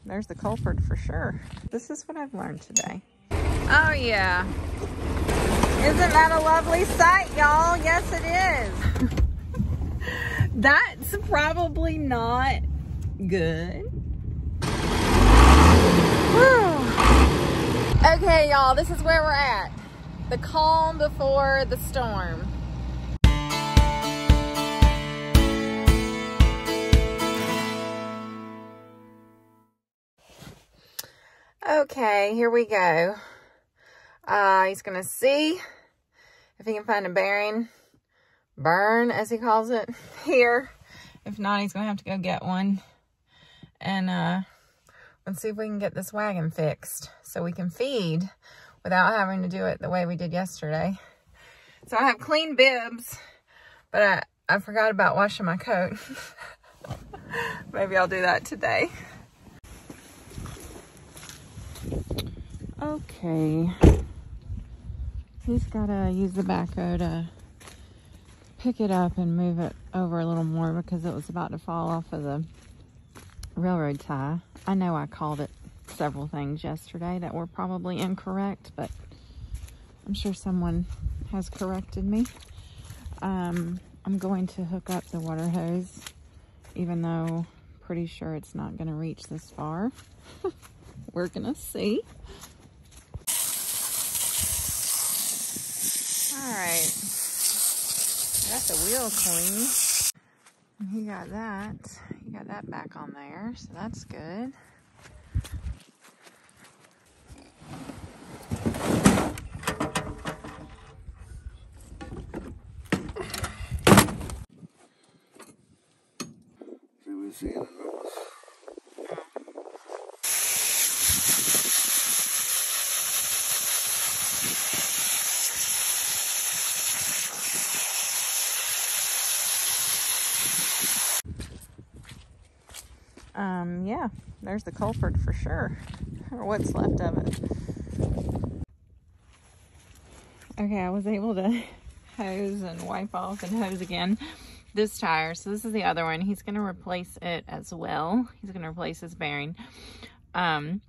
there's the culprit for sure. This is what I've learned today. Oh yeah. Isn't that a lovely sight, y'all? Yes, it is. That's probably not good. Whew. Okay, y'all, this is where we're at. The calm before the storm. Okay, here we go. He's gonna see if he can find a burn, as he calls it, here. If not, he's gonna have to go get one. And let's see if we can get this wagon fixed so we can feed without having to do it the way we did yesterday. So I have clean bibs, but I forgot about washing my coat. Maybe I'll do that today. Okay. He's got to use the backhoe to pick it up and move it over a little more because it was about to fall off of the railroad tie. I know I called it several things yesterday that were probably incorrect, but I'm sure someone has corrected me. I'm going to hook up the water hose, even though I'm pretty sure it's not going to reach this far. We're going to see. Alright, got the wheel clean. He got that back on there, so that's good. Should we see it? Yeah, there's the culprit for sure, or what's left of it. Okay, I was able to hose and wipe off and hose again this tire. So this is the other one. He's going to replace it as well. He's going to replace his bearing. So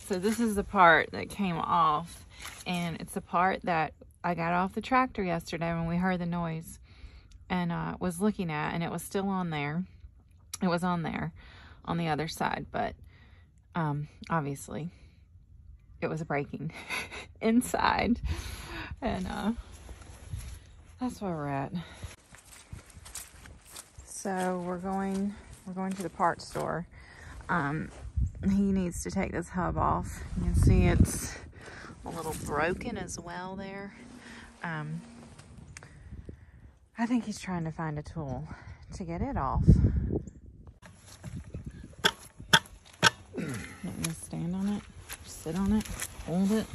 this is the part that came off, and it's the part that I got off the tractor yesterday when we heard the noise and was looking at, and it was still on there. It was on there on the other side, but obviously it was breaking inside, and that's where we're at. So we're going to the parts store. He needs to take this hub off. You can see it's a little broken as well there. I think he's trying to find a tool to get it off. Let me stand on it, sit on it, hold it.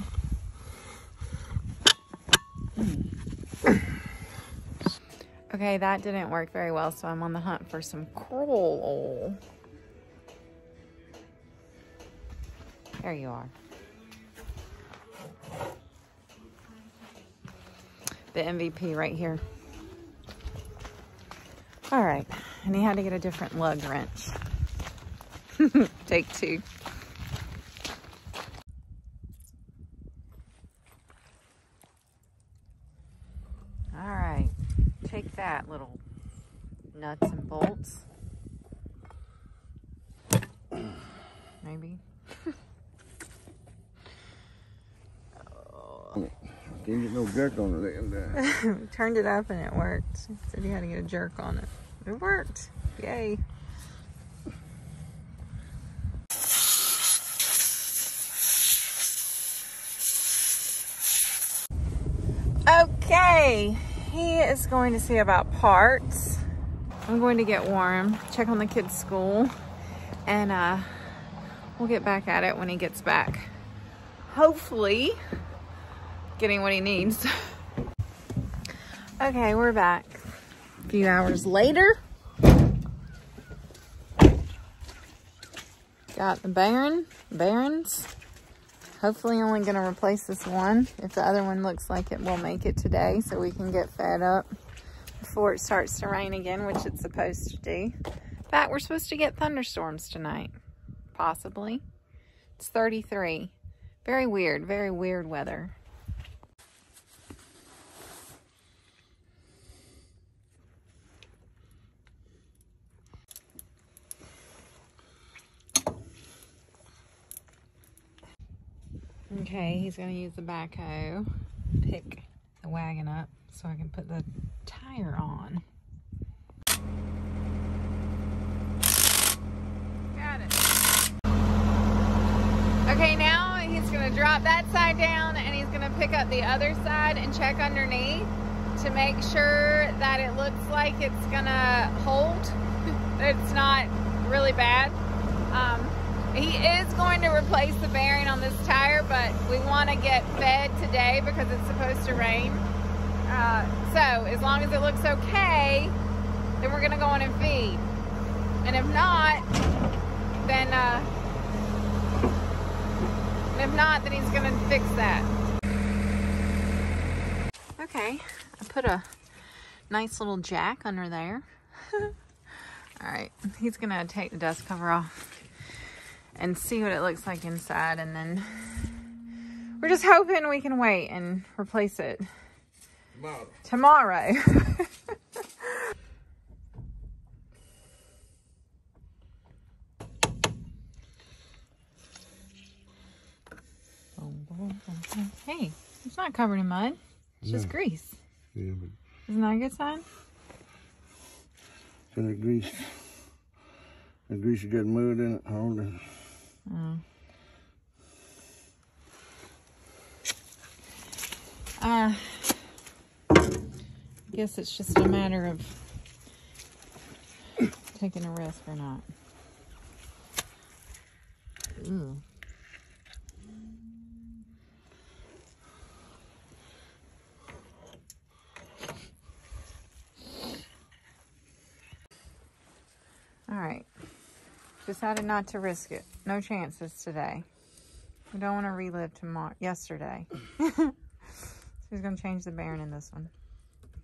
Okay, that didn't work very well, so I'm on the hunt for some coal. There you are. The MVP right here. All right, and he had to get a different lug wrench. Take two. All right, take that, little nuts and bolts. Maybe. Can't get no jerk on it. Turned it up and it worked. Said you had to get a jerk on it. It worked. Yay. Okay, he is going to see about parts. I'm going to get warm, check on the kids' school, and we'll get back at it when he gets back. Hopefully, getting what he needs. Okay, we're back. A few hours later. Got the bearings. Hopefully only going to replace this one. If the other one looks like it will make it today, so we can get fed up before it starts to rain again, which it's supposed to do. In fact, we're supposed to get thunderstorms tonight. Possibly. It's 33. Very weird weather. Okay, he's gonna use the backhoe, pick the wagon up so I can put the tire on. Got it. Okay, now he's gonna drop that side down and he's gonna pick up the other side and check underneath to make sure that it looks like it's gonna hold. It's not really bad. He is going to replace the bearing on this tire, but we want to get fed today because it's supposed to rain. So as long as it looks okay, then we're going to go in and feed. And if not, then he's going to fix that. Okay, I put a nice little jack under there. All right, he's going to take the dust cover off and see what it looks like inside, and then we're just hoping we can wait and replace it tomorrow. Hey, it's not covered in mud. It's just grease. Yeah, but isn't that a good sign? So the grease got mud in it, holding. Guess it's just a matter of taking a risk or not. Ooh. All right. Decided not to risk it. No chances today. We don't want to relive yesterday. So he's going to change the bearing in this one.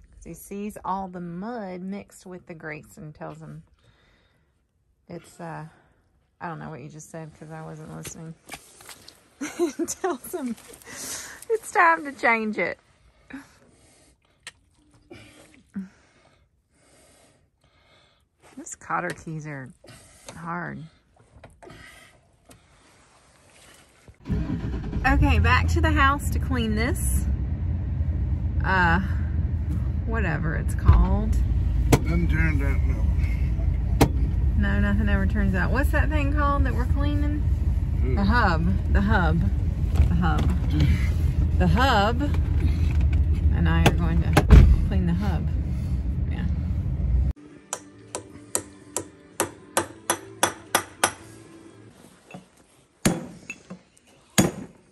Because he sees all the mud mixed with the grease and tells him it's, I don't know what you just said because I wasn't listening. Tells him it's time to change it. These cotter keys are hard. Okay, back to the house to clean this. Whatever it's called. Nothing turned out, no. No, nothing ever turns out. What's that thing called that we're cleaning? Ooh. The hub. The hub. The hub. The hub. And I are going to clean the hub. Yeah.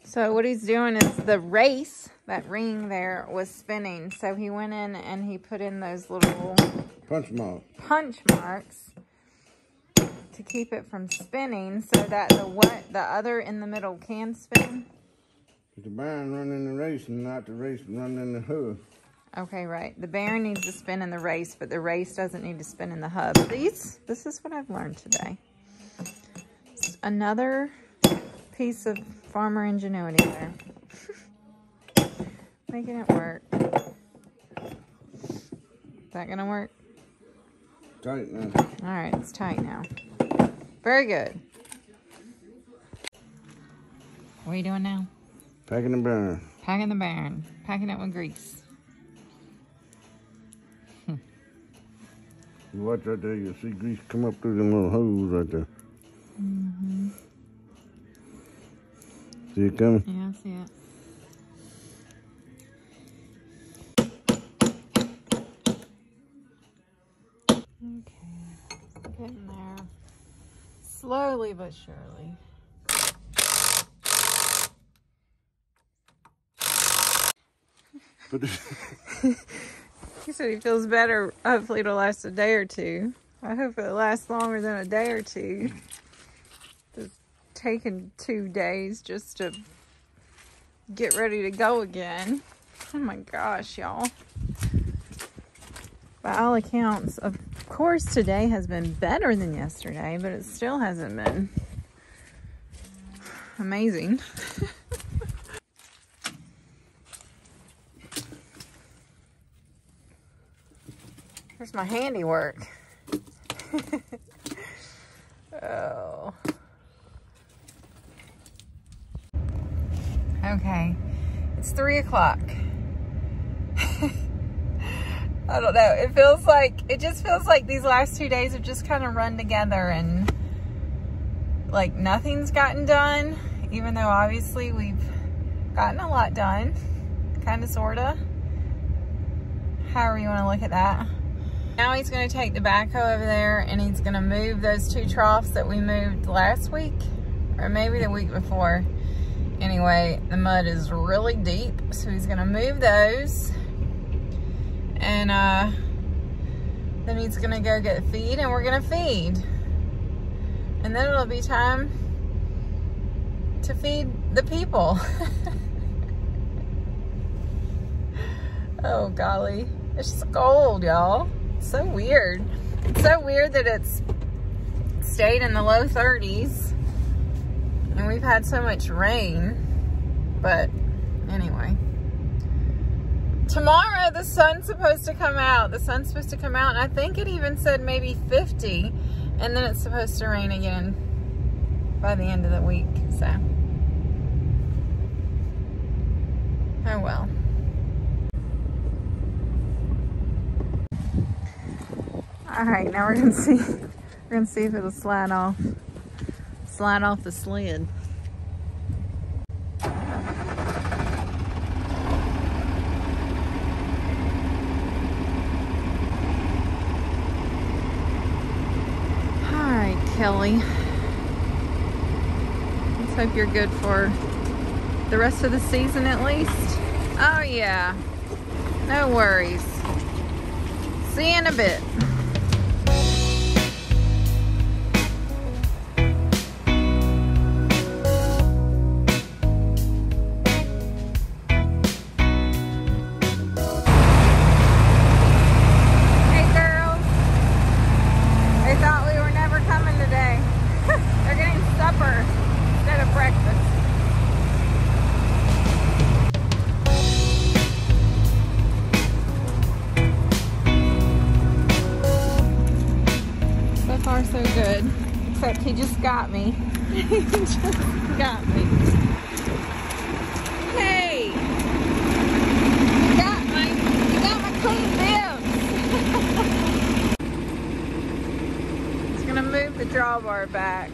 So what he's doing is the race, that ring there was spinning. So he went in and he put in those little punch marks to keep it from spinning so that the other in the middle can spin. The bearing run in the race and not the race run in the hub. Okay, right. The bearing needs to spin in the race, but the race doesn't need to spin in the hub. This is what I've learned today. It's another piece of farmer ingenuity there. Making it work. Is that gonna work? Tight now. All right, it's tight now. Very good. What are you doing now? Packing the bearing. Packing the bearing. Packing it with grease. You watch right there, you'll see grease come up through them little holes right there. Mm-hmm. See it coming? Yeah, I see it. Okay, getting there. Slowly but surely. He said he feels better. Hopefully it'll last a day or two. I hope it lasts longer than a day or two. It's taken 2 days just to get ready to go again. Oh my gosh, y'all. By all accounts, of course today has been better than yesterday, but it still hasn't been amazing. Here's my handiwork. Oh. Okay, it's 3 o'clock. I don't know. It just feels like these last 2 days have just kind of run together and like nothing's gotten done, even though obviously we've gotten a lot done, kind of, sort of. However you want to look at that. Now he's going to take the backhoe over there and he's going to move those 2 troughs that we moved last week, or maybe the week before. Anyway, the mud is really deep, so he's going to move those. And then he's going to go get feed, and we're going to feed. And then it'll be time to feed the people. Oh, golly. It's just cold, y'all. It's so weird. It's so weird that it's stayed in the low 30s. And we've had so much rain. But anyway. Tomorrow the sun's supposed to come out. The sun's supposed to come out, and I think it even said maybe 50, and then it's supposed to rain again by the end of the week. So, oh well. All right, now we're gonna see if it'll slide off the sled. Kelly, let's hope you're good for the rest of the season at least. Oh yeah, no worries. See you in a bit. So good, except he just got me. He just got me. Hey, you got my clean bibs. It's gonna move the drawbar back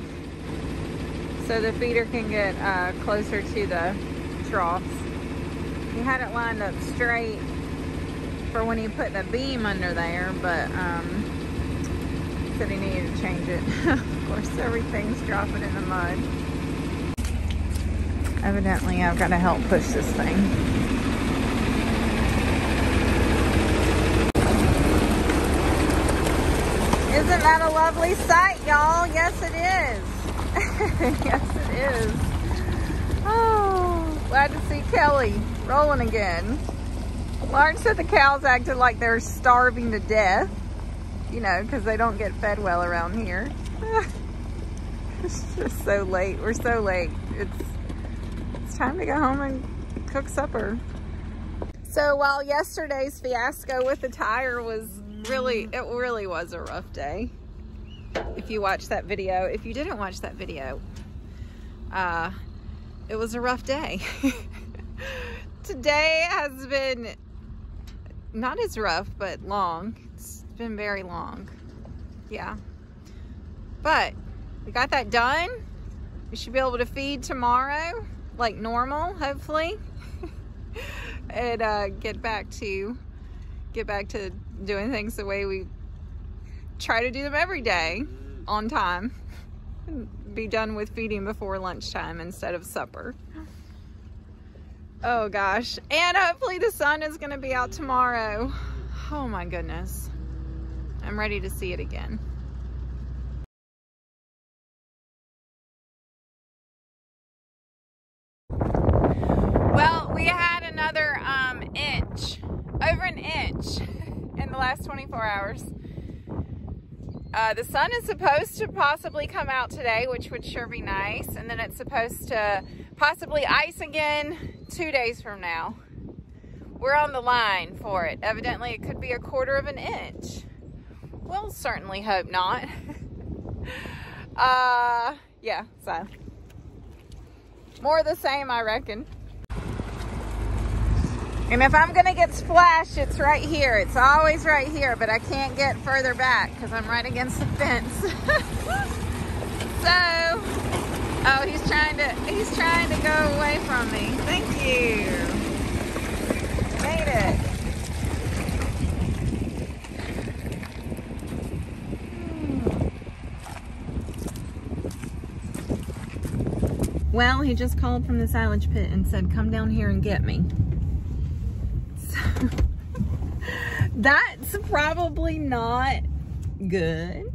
so the feeder can get closer to the troughs. He had it lined up straight for when he put the beam under there, but said he needed to change it. Of course, everything's dropping in the mud. Evidently, I've got to help push this thing. Isn't that a lovely sight, y'all? Yes, it is. Yes, it is. Oh, glad to see Kelly rolling again. Lauren said the cows acted like they're starving to death. You know, because they don't get fed well around here. It's just so late. We're so late. It's time to go home and cook supper. So while yesterday's fiasco with the tire was it really was a rough day. If you watched that video, if you didn't watch that video, it was a rough day. Today has been not as rough, but long. It's been very long. Yeah. But we got that done. We should be able to feed tomorrow like normal, hopefully. And get back to doing things the way we try to do them every day, on time. Be done with feeding before lunchtime instead of supper. Oh gosh. And hopefully the sun is going to be out tomorrow. Oh my goodness. I'm ready to see it again. Well, we had another inch, over an inch in the last 24 hours. The sun is supposed to possibly come out today, which would sure be nice. And then it's supposed to possibly ice again 2 days from now. We're on the line for it. Evidently, it could be 1/4 of an inch. We'll certainly hope not. Yeah, so more of the same, I reckon. And if I'm gonna get splashed, it's right here. It's always right here, but I can't get further back because I'm right against the fence. So, oh, he's trying to go away from me. Thank you. Made it. Well, he just called from the silage pit and said, come down here and get me. So, that's probably not good.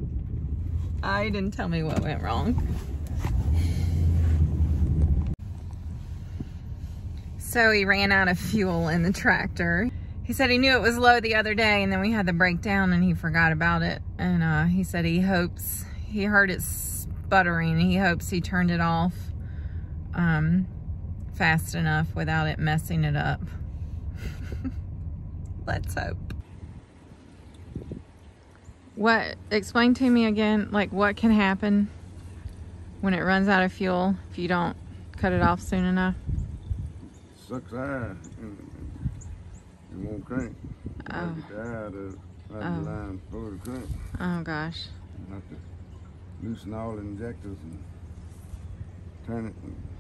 He didn't tell me what went wrong. So he ran out of fuel in the tractor. He said he knew it was low the other day, and then we had the breakdown and he forgot about it. And he said he hopes, he heard it sputtering, and he hopes he turned it off fast enough without it messing it up. Let's hope. What, explain to me again, like what can happen when it runs out of fuel if you don't cut it off soon enough? Sucks air and it won't crank. Oh. Get the air out of the line for the crank. Oh gosh. You have to loosen all the injectors and turn it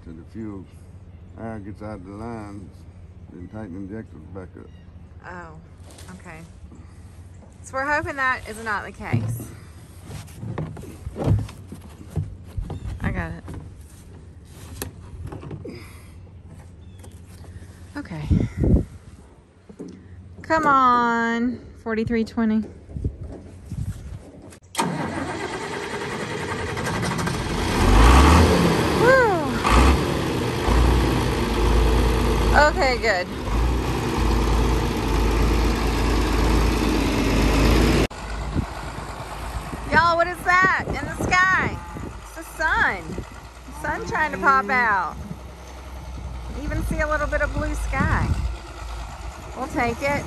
to the fuel. Air gets out of the lines, then tighten the injectors back up. Oh, okay. So we're hoping that is not the case. I got it. Okay. Come on, 4320. Woo. Okay, good. Y'all, what is that in the sky? It's the sun. The sun trying to pop out. Even see a little bit of blue sky. We'll take it.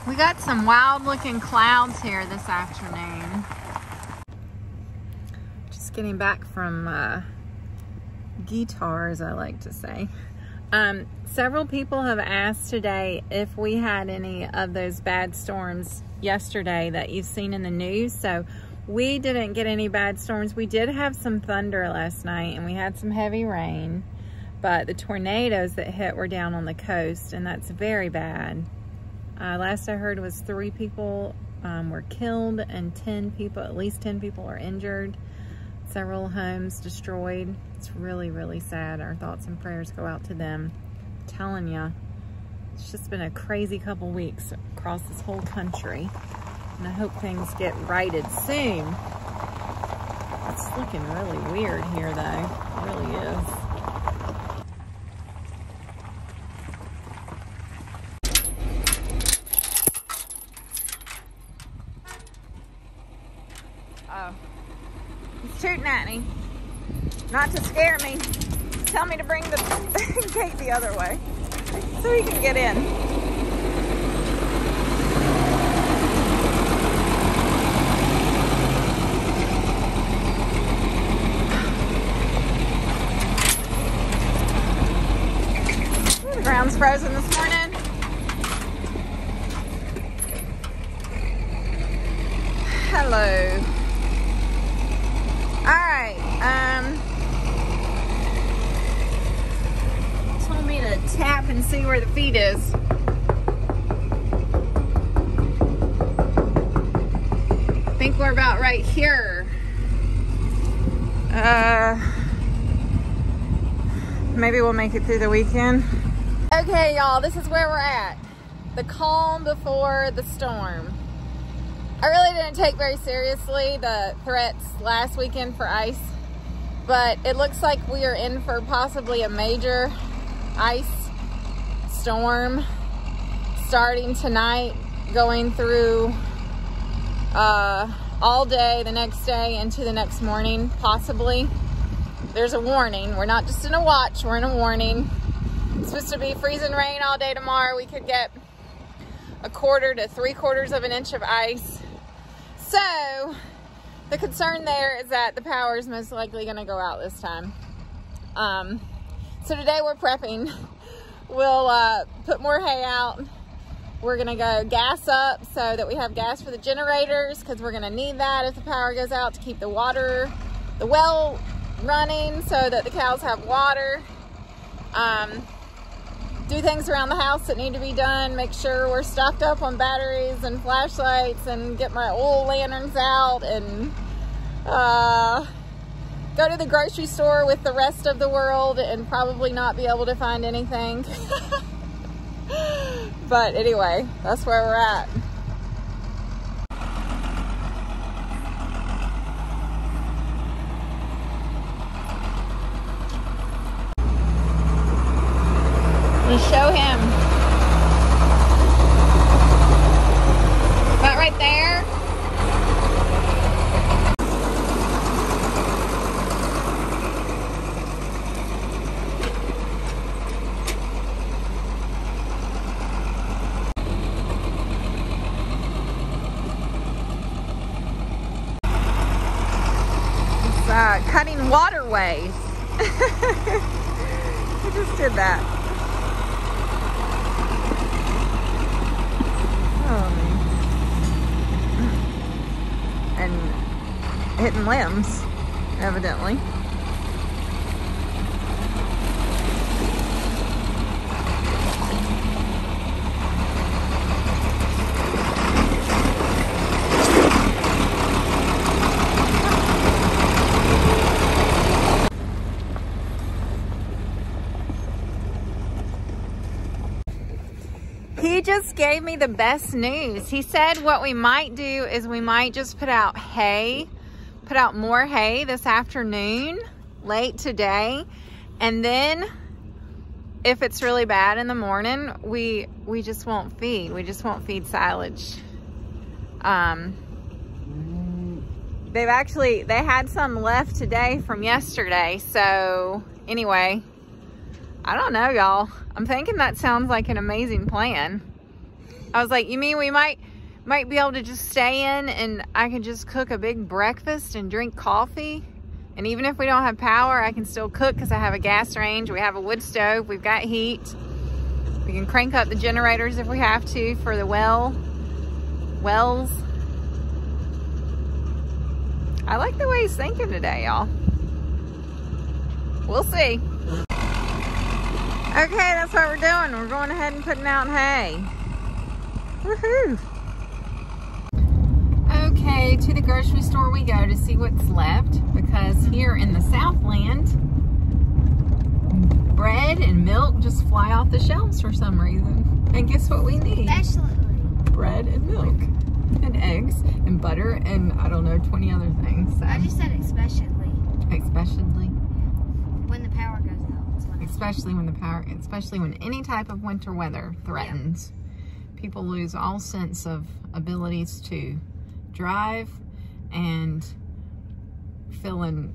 We got some wild looking clouds here this afternoon. Just getting back from guitars, I like to say. Several people have asked today if we had any of those bad storms yesterday that you've seen in the news. So we didn't get any bad storms. We did have some thunder last night and we had some heavy rain, but the tornadoes that hit were down on the coast, and that's very bad. Last I heard was 3 people were killed and 10 people, at least 10 people are injured. Several homes destroyed. It's really, really sad. Our thoughts and prayers go out to them. I'm telling you, it's just been a crazy couple weeks across this whole country. And I hope things get righted soon. It's looking really weird here though. It really is. Oh. He's tooting at me. Not to scare me. Tell me to bring the gate the other way so he can get in. Ooh, the ground's frozen this morning. Hello. All right, told me to tap and see where the feed is. I think we're about right here. Maybe we'll make it through the weekend. Okay, y'all, this is where we're at. The calm before the storm. I really didn't take very seriously the threats last weekend for ice, but it looks like we are in for possibly a major ice storm starting tonight, going through all day, the next day, into the next morning, possibly. There's a warning. We're not just in a watch, we're in a warning. It's supposed to be freezing rain all day tomorrow. We could get 1/4 to 3/4 of an inch of ice. So the concern there is that the power is most likely going to go out this time. So today we're prepping. We'll put more hay out. We're going to go gas up so that we have gas for the generators, because we're going to need that if the power goes out, to keep the well running so that the cows have water. Do things around the house that need to be done. Make sure we're stocked up on batteries and flashlights, and get my oil lanterns out, and go to the grocery store with the rest of the world and probably not be able to find anything. But anyway, that's where we're at. Let's show him. About right there. Cutting waterways. We just did that. And hitting limbs, evidently. He just gave me the best news. He said what we might do is we might just put out more hay this afternoon, late today, and then if it's really bad in the morning, we just won't feed. We just won't feed silage. They had some left today from yesterday, so anyway, I don't know, y'all. I'm thinking that sounds like an amazing plan. I was like, you mean we might be able to just stay in and I can just cook a big breakfast and drink coffee? And even if we don't have power, I can still cook because I have a gas range. We have a wood stove. We've got heat. We can crank up the generators if we have to for the wells. I like the way he's thinking today, y'all. We'll see. Okay, that's what we're doing. We're going ahead and putting out hay. Woohoo! Okay, to the grocery store we go to see what's left, because here in the Southland, bread and milk just fly off the shelves for some reason. And guess what we need? Especially bread and milk and eggs and butter and I don't know, 20 other things. So. I just said especially. Especially? When the power goes out. Especially when any type of winter weather threatens. Yeah. People lose all sense of abilities to drive and feel an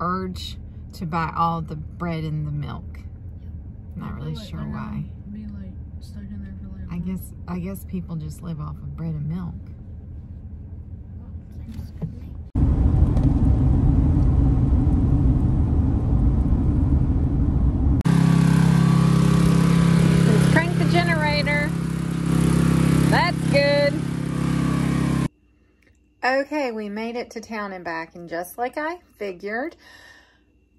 urge to buy all the bread and the milk. Not really sure why. Be like stuck in there for like I guess people just live off of bread and milk. Let's crank the generator. That's good. Okay, we made it to town and back, and just like I figured,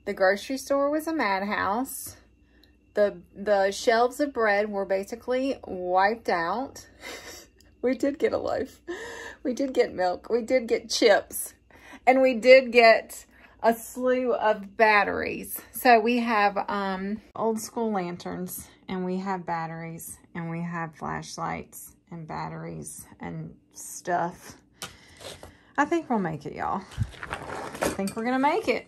the grocery store was a madhouse. The shelves of bread were basically wiped out. We did get a loaf. We did get milk. We did get chips. And we did get a slew of batteries. So we have old school lanterns, and we have batteries, and we have flashlights and batteries and stuff. I think we'll make it, y'all. I think we're gonna make it.